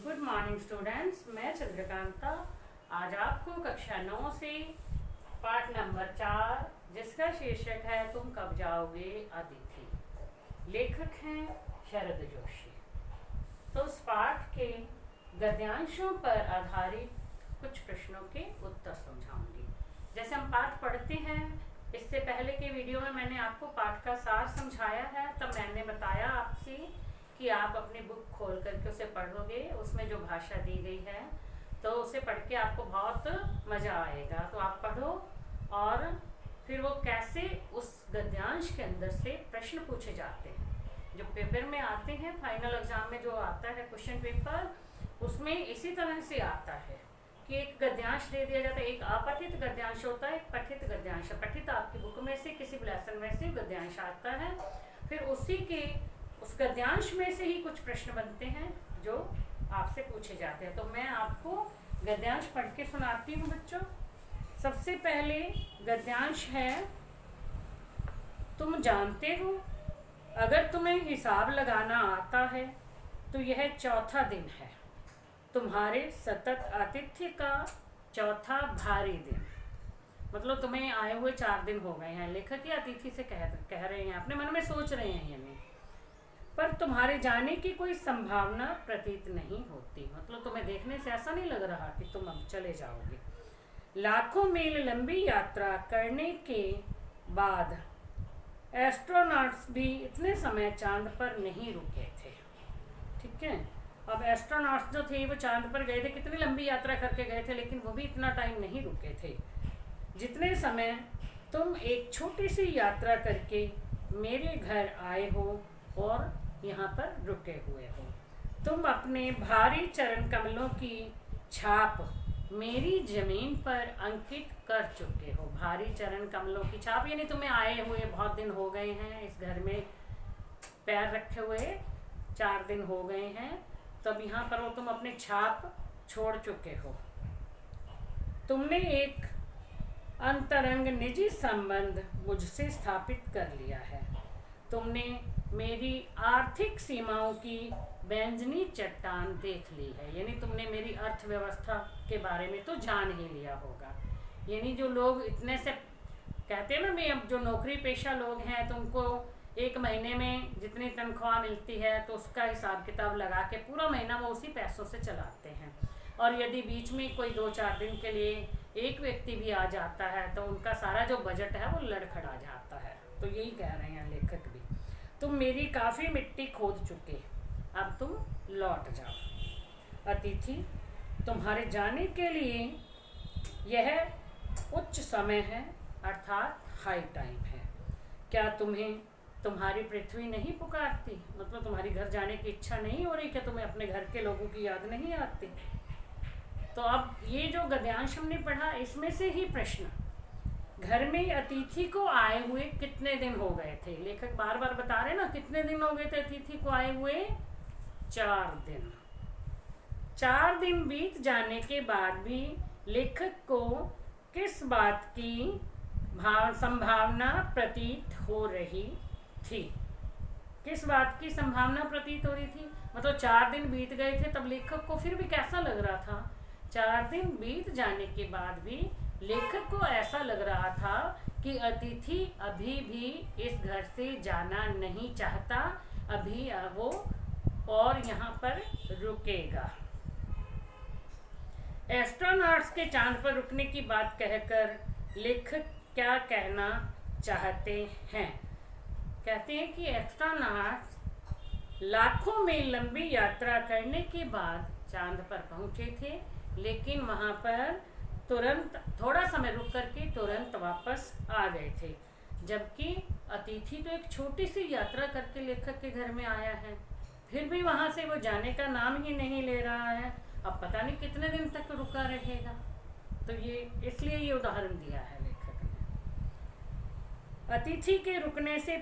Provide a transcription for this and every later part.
Good morning students, मैं चंद्रकांता आज आपको कक्षा 9 से पाठ नंबर 4 जिसका शीर्षक है तुम कब जाओगे अतिथि, लेखक हैं शरद जोशी। तो इस पाठ के गद्यांशों पर आधारित कुछ प्रश्नों के उत्तर समझाऊंगी। जैसे हम पाठ पढ़ते हैं, इससे पहले के वीडियो में मैंने आपको पाठ का सार समझाया है। तब मैंने बताया आपसे कि आप अपनी बुक खोल करके उसे पढ़ोगे, उसमें जो भाषा दी गई है तो उसे पढ़ के आपको बहुत मज़ा आएगा। तो आप पढ़ो और फिर वो कैसे उस गद्यांश के अंदर से प्रश्न पूछे जाते हैं जो पेपर में आते हैं। फाइनल एग्जाम में जो आता है क्वेश्चन पेपर, उसमें इसी तरह से आता है कि एक गद्यांश दे दिया जाता है, एक अपठित गद्यांश होता है, एक पठित गद्यांश। पठित आपकी बुक में से किसी लेसन में से गद्यांश आता है, फिर उसी के उस गद्यांश में से ही कुछ प्रश्न बनते हैं जो आपसे पूछे जाते हैं। तो मैं आपको गद्यांश पढ़ के सुनाती हूँ बच्चों। सबसे पहले गद्यांश है, तुम जानते हो अगर तुम्हें हिसाब लगाना आता है तो यह चौथा दिन है, तुम्हारे सतत आतिथ्य का चौथा भारी दिन। मतलब तुम्हें आए हुए 4 दिन हो गए हैं। लेखक या अतिथि से कह रहे हैं, अपने मन में सोच रहे हैं यानी, पर तुम्हारे जाने की कोई संभावना प्रतीत नहीं होती। मतलब तुम्हें देखने से ऐसा नहीं लग रहा कि तुम अब चले जाओगे। लाखों मील लंबी यात्रा करने के बाद एस्ट्रोनॉट्स भी इतने समय चांद पर नहीं रुके थे। ठीक है, अब एस्ट्रोनॉट्स जो थे वो चांद पर गए थे, कितनी लंबी यात्रा करके गए थे, लेकिन वो भी इतना टाइम नहीं रुके थे जितने समय तुम एक छोटी सी यात्रा करके मेरे घर आए हो और यहाँ पर रुके हुए हो। तुम अपने भारी चरण कमलों की छाप मेरी जमीन पर अंकित कर चुके हो। भारी चरण कमलों की छाप यानी तुम्हें आए हुए बहुत दिन हो गए हैं, इस घर में पैर रखे हुए 4 दिन हो गए हैं, तब यहाँ पर वो तुम अपने छाप छोड़ चुके हो। तुमने एक अंतरंग निजी संबंध मुझसे स्थापित कर लिया है। तुमने मेरी आर्थिक सीमाओं की बैंजनी चट्टान देख ली है, यानी तुमने मेरी अर्थव्यवस्था के बारे में तो जान ही लिया होगा। यानी जो लोग इतने से कहते हैं ना, मैं अब जो नौकरी पेशा लोग हैं तो उनको एक महीने में जितनी तनख्वाह मिलती है तो उसका हिसाब किताब लगा के पूरा महीना वो उसी पैसों से चलाते हैं। और यदि बीच में कोई 2-4 दिन के लिए एक व्यक्ति भी आ जाता है तो उनका सारा जो बजट है वो लड़खड़ा जाता है। तो यही कह रहे हैं लेखक भी, तुम मेरी काफ़ी मिट्टी खोद चुके, अब तुम लौट जाओ। अतिथि, तुम्हारे जाने के लिए यह उच्च समय है, अर्थात हाई टाइम है। क्या तुम्हें तुम्हारी पृथ्वी नहीं पुकारती? मतलब तुम्हारी घर जाने की इच्छा नहीं हो रही? क्या तुम्हें अपने घर के लोगों की याद नहीं आती? तो अब ये जो गद्यांश हमने पढ़ा, इसमें से ही प्रश्न, घर में अतिथि को आए हुए कितने दिन हो गए थे? लेखक बार बार बता रहे ना, कितने दिन हो गए थे अतिथि को आए हुए? 4 दिन। 4 दिन बीत जाने के बाद भी लेखक को किस बात की संभावना प्रतीत हो रही थी? किस बात की संभावना प्रतीत हो रही थी? मतलब 4 दिन बीत गए थे, तब लेखक को फिर भी कैसा लग रहा था? 4 दिन बीत जाने के बाद भी लेखक को ऐसा लग रहा था कि अतिथि अभी भी इस घर से जाना नहीं चाहता, अभी वो और यहाँ पर रुकेगा। एस्ट्रोनॉट्स के चांद पर रुकने की बात कहकर लेखक क्या कहना चाहते हैं? कहते हैं कि एस्ट्रोनॉट्स लाखों मील लंबी यात्रा करने के बाद चांद पर पहुंचे थे, लेकिन वहाँ पर तुरंत थोड़ा समय रुक करके तुरंत वापस आ गए थे। जबकि अतिथि तो एक छोटी सी यात्रा करके लेखक के घर में आया है, फिर भी वहाँ से वो जाने का नाम ही नहीं ले रहा है। अब पता नहीं कितने दिन तक रुका रहेगा। तो ये इसलिए ये उदाहरण दिया है लेखक ने। अतिथि के रुकने से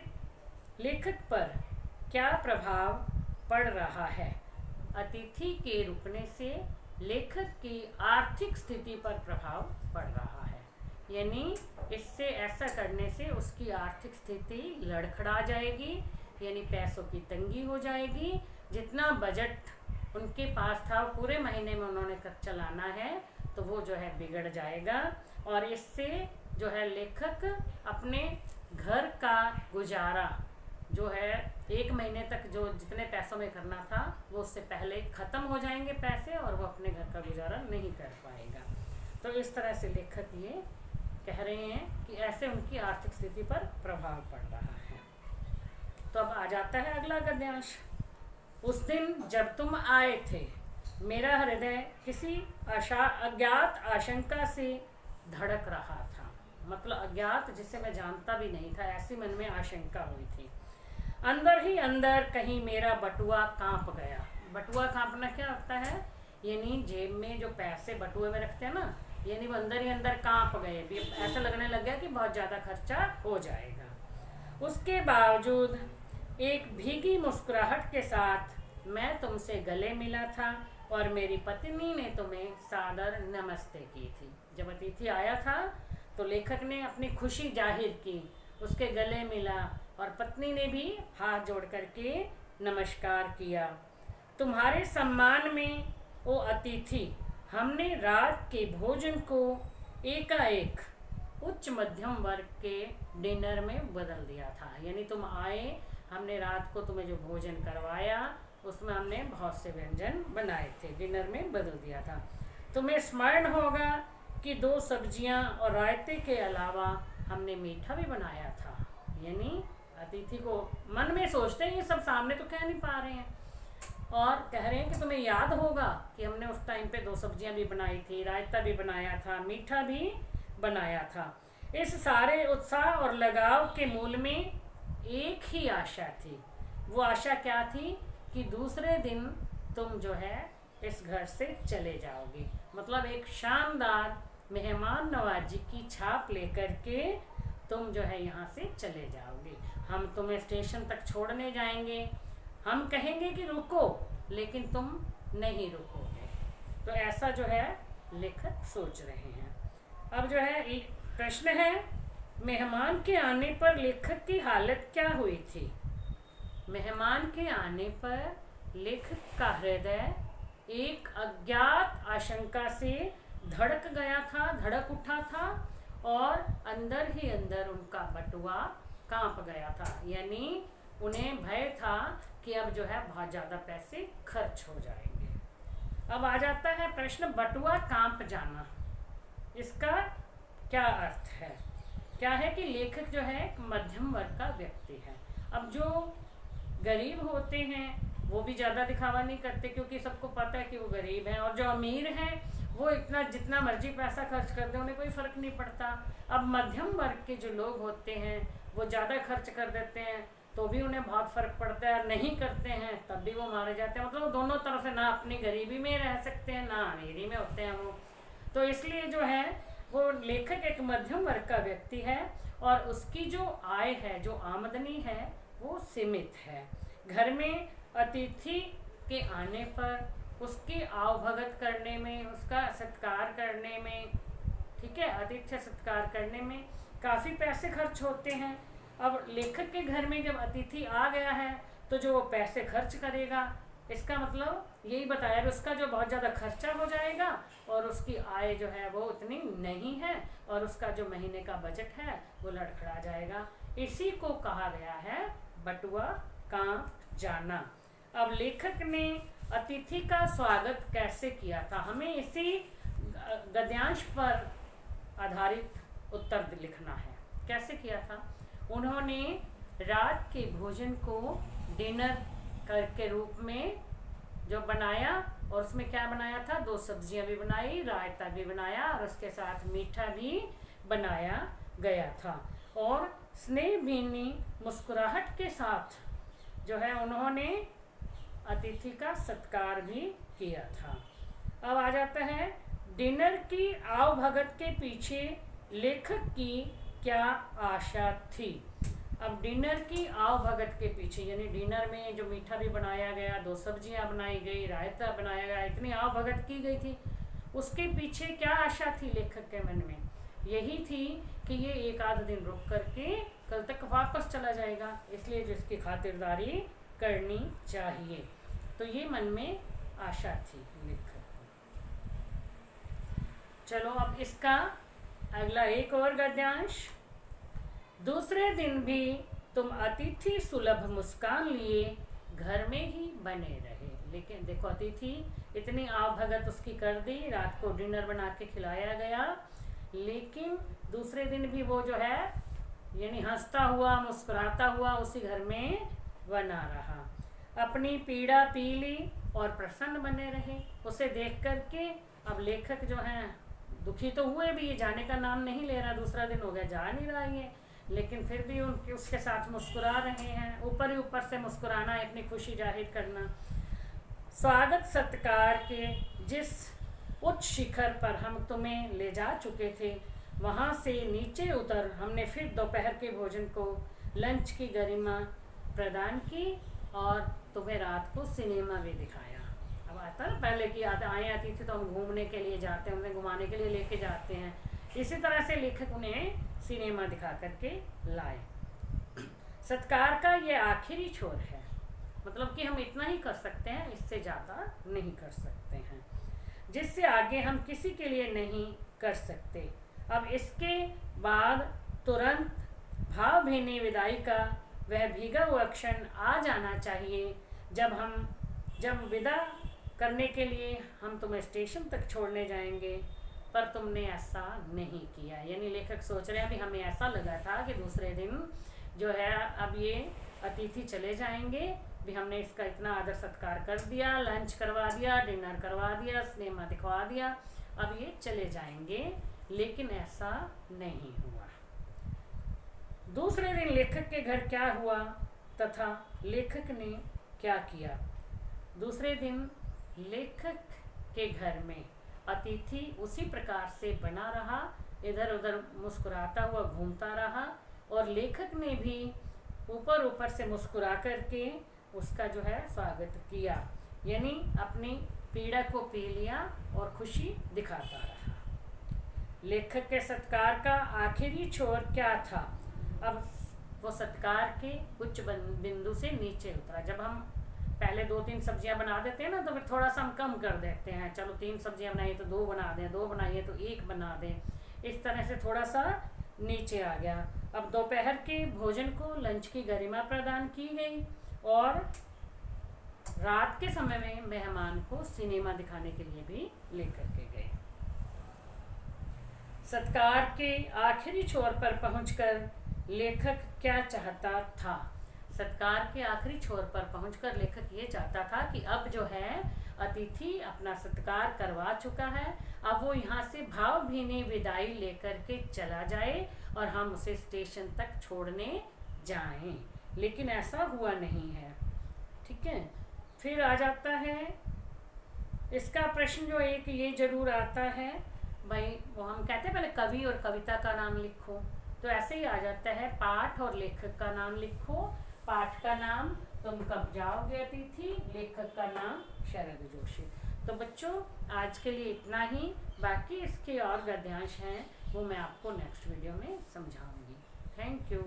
लेखक पर क्या प्रभाव पड़ रहा है? अतिथि के रुकने से लेखक की आर्थिक स्थिति पर प्रभाव पड़ रहा है, यानी इससे ऐसा करने से उसकी आर्थिक स्थिति लड़खड़ा जाएगी, यानी पैसों की तंगी हो जाएगी। जितना बजट उनके पास था, पूरे महीने में उन्होंने चलाना है, तो वो जो है बिगड़ जाएगा। और इससे जो है लेखक अपने घर का गुजारा जो है 1 महीने तक जो जितने पैसों में करना था वो उससे पहले ख़त्म हो जाएंगे पैसे, और वो अपने घर का गुजारा नहीं कर पाएगा। तो इस तरह से लेखक ये कह रहे हैं कि ऐसे उनकी आर्थिक स्थिति पर प्रभाव पड़ रहा है। तो अब आ जाता है अगला गद्यांश। उस दिन जब तुम आए थे, मेरा हृदय किसी अज्ञात आशंका से धड़क रहा था। मतलब अज्ञात जिसे मैं जानता भी नहीं था, ऐसी मन में आशंका हुई थी। अंदर ही अंदर कहीं मेरा बटुआ कांप गया। बटुआ कांपना क्या होता है? यानी जेब में जो पैसे बटुए में रखते हैं ना, यानी वो अंदर ही अंदर कांप गए, ऐसा लगने लग गया कि बहुत ज़्यादा खर्चा हो जाएगा। उसके बावजूद एक भीगी मुस्कुराहट के साथ मैं तुमसे गले मिला था और मेरी पत्नी ने तुम्हें सादर नमस्ते की थी। जब अतिथि आया था तो लेखक ने अपनी खुशी जाहिर की, उसके गले मिला और पत्नी ने भी हाथ जोड़ करके नमस्कार किया। तुम्हारे सम्मान में ओ अतिथि, हमने रात के भोजन को एकाएक उच्च मध्यम वर्ग के डिनर में बदल दिया था। यानी तुम आए, हमने रात को तुम्हें जो भोजन करवाया उसमें हमने बहुत से व्यंजन बनाए थे, डिनर में बदल दिया था। तुम्हें स्मरण होगा कि 2 सब्जियां और रायते के अलावा हमने मीठा भी बनाया था। यानी अतिथि को मन में सोचते हैं, ये सब सामने तो कह नहीं पा रहे हैं, और कह रहे हैं कि तुम्हें याद होगा कि हमने उस टाइम पे 2 सब्जियां भी बनाई थी, रायता भी बनाया था, मीठा भी बनाया था। इस सारे उत्साह और लगाव के मूल में एक ही आशा थी। वो आशा क्या थी? कि दूसरे दिन तुम जो है इस घर से चले जाओगे। मतलब एक शानदार मेहमान नवाजी की छाप लेकर के तुम जो है यहाँ से चले जाओगे। हम तुम्हें स्टेशन तक छोड़ने जाएंगे, हम कहेंगे कि रुको, लेकिन तुम नहीं रुकोगे। तो ऐसा जो है लेखक सोच रहे हैं। अब जो है प्रश्न है, मेहमान के आने पर लेखक की हालत क्या हुई थी? मेहमान के आने पर लेखक का हृदय एक अज्ञात आशंका से धड़क गया था, धड़क उठा था, और अंदर ही अंदर उनका बटुआ कांप गया था। यानी उन्हें भय था कि अब जो है बहुत ज़्यादा पैसे खर्च हो जाएंगे। अब आ जाता है प्रश्न, बटुआ कांप जाना, इसका क्या अर्थ है? क्या है कि लेखक जो है एक मध्यम वर्ग का व्यक्ति है। अब जो गरीब होते हैं वो भी ज़्यादा दिखावा नहीं करते, क्योंकि सबको पता है कि वो गरीब हैं, और जो अमीर हैं वो इतना जितना मर्जी पैसा खर्च कर दे उन्हें कोई फ़र्क नहीं पड़ता। अब मध्यम वर्ग के जो लोग होते हैं वो ज़्यादा खर्च कर देते हैं तो भी उन्हें बहुत फ़र्क पड़ता है, और नहीं करते हैं तब भी वो मारे जाते हैं। मतलब वो दोनों तरफ से ना अपनी गरीबी में रह सकते हैं ना अमीरी में होते हैं वो। तो इसलिए जो है वो लेखक एक मध्यम वर्ग का व्यक्ति है, और उसकी जो आय है, जो आमदनी है, वो सीमित है। घर में अतिथि के आने पर उसकी आवभगत करने में, उसका सत्कार करने में, ठीक है, आतिथ्य सत्कार करने में काफ़ी पैसे खर्च होते हैं। अब लेखक के घर में जब अतिथि आ गया है तो जो वो पैसे खर्च करेगा, इसका मतलब यही बताया कि उसका जो बहुत ज़्यादा खर्चा हो जाएगा और उसकी आय जो है वो उतनी नहीं है, और उसका जो महीने का बजट है वो लड़खड़ा जाएगा। इसी को कहा गया है बटुआ कांप जाना। अब लेखक ने अतिथि का स्वागत कैसे किया था, हमें इसी गद्यांश पर आधारित उत्तर लिखना है। कैसे किया था? उन्होंने रात के भोजन को डिनर के रूप में जो बनाया, और उसमें क्या बनाया था? 2 सब्जियां भी बनाई, रायता भी बनाया, और उसके साथ मीठा भी बनाया गया था। और स्नेह भीनी मुस्कुराहट के साथ जो है उन्होंने अतिथि का सत्कार भी किया था। अब आ जाता है डिनर की आवभगत के पीछे लेखक की क्या आशा थी। अब डिनर की आवभगत के पीछे, यानी डिनर में जो मीठा भी बनाया गया, 2 सब्जियां बनाई गई, रायता बनाया गया, इतनी आवभगत की गई थी, उसके पीछे क्या आशा थी लेखक के मन में? यही थी कि ये 1 आध दिन रुक करके कल तक वापस चला जाएगा, इसलिए जिसकी खातिरदारी करनी चाहिए। तो ये मन में आशा थी लेखक को। चलो अब इसका अगला एक और गद्यांश। दूसरे दिन भी तुम अतिथि सुलभ मुस्कान लिए घर में ही बने रहे। लेकिन देखो अतिथि इतनी आवभगत उसकी कर दी, रात को डिनर बना के खिलाया गया, लेकिन दूसरे दिन भी वो जो है यानी हंसता हुआ मुस्कुराता हुआ उसी घर में बना रहा। अपनी पीड़ा पी ली और प्रसन्न बने रहे। उसे देख करके अब लेखक जो हैं दुखी तो हुए भी, ये जाने का नाम नहीं ले रहा, दूसरा दिन हो गया जा नहीं रहा ये, लेकिन फिर भी उनके उसके साथ मुस्कुरा रहे हैं। ऊपर ही ऊपर से मुस्कुराना है, अपनी खुशी जाहिर करना। स्वागत सत्कार के जिस उच्च शिखर पर हम तुम्हें ले जा चुके थे, वहाँ से नीचे उतर हमने फिर दोपहर के भोजन को लंच की गरिमा प्रदान की और तुम्हें रात को सिनेमा भी दिखाया। अब आता है पहले की आए आती थी तो हम घूमने के लिए जाते हैं, उन्हें घुमाने के लिए लेके जाते हैं, इसी तरह से लेखक उन्हें सिनेमा दिखा करके लाए। सत्कार का ये आखिरी छोर है, मतलब कि हम इतना ही कर सकते हैं, इससे ज़्यादा नहीं कर सकते हैं, जिससे आगे हम किसी के लिए नहीं कर सकते। अब इसके बाद तुरंत भावभीनी विदाई का वह भीगा हुआ क्षण आ जाना चाहिए जब विदा करने के लिए हम तुम्हें स्टेशन तक छोड़ने जाएंगे, पर तुमने ऐसा नहीं किया। यानी लेखक सोच रहे हैं भी हमें ऐसा लगा था कि दूसरे दिन जो है अब ये अतिथि चले जाएंगे, भी हमने इसका इतना आदर सत्कार कर दिया, लंच करवा दिया, डिनर करवा दिया, सिनेमा दिखवा दिया, अब ये चले जाएंगे, लेकिन ऐसा नहीं हुआ। दूसरे दिन लेखक के घर क्या हुआ तथा लेखक ने क्या किया। दूसरे दिन लेखक के घर में अतिथि उसी प्रकार से बना रहा, इधर उधर मुस्कुराता हुआ घूमता रहा, और लेखक ने भी ऊपर ऊपर से मुस्कुरा करके उसका जो है स्वागत किया, यानी अपनी पीड़ा को पी लिया और खुशी दिखाता रहा। लेखक के सत्कार का आखिरी छोर क्या था। अब वो सत्कार के उच्च बिंदु से नीचे उतरा। जब हम पहले 2-3 सब्जियां बना देते हैं ना, तो फिर थोड़ा सा हम कम कर देते हैं, चलो 3 सब्जियां बनाई तो 2 बना दें, 2 बनाइए तो 1 बना दें, इस तरह से थोड़ा सा नीचे आ गया। अब दोपहर के भोजन को लंच की गरिमा प्रदान की गई और रात के समय में मेहमान को सिनेमा दिखाने के लिए भी लेकर के गए। सत्कार के आखिरी छोर पर पहुंचकर लेखक क्या चाहता था। सत्कार के आखिरी छोर पर पहुंचकर लेखक ये चाहता था कि अब जो है अतिथि अपना सत्कार करवा चुका है, अब वो यहाँ से भावभीनी विदाई लेकर के चला जाए और हम उसे स्टेशन तक छोड़ने जाएं, लेकिन ऐसा हुआ नहीं है। ठीक है, फिर आ जाता है इसका प्रश्न जो एक ये जरूर आता है, भाई वो हम कहते हैं पहले कवि और कविता का नाम लिखो, तो ऐसे ही आ जाता है पाठ और लेखक का नाम लिखो। पाठ का नाम तुम कब जाओगे अतिथि, लेखक का नाम शरद जोशी। तो बच्चों आज के लिए इतना ही, बाकी इसके और गद्यांश हैं वो मैं आपको नेक्स्ट वीडियो में समझाऊंगी। Thank you.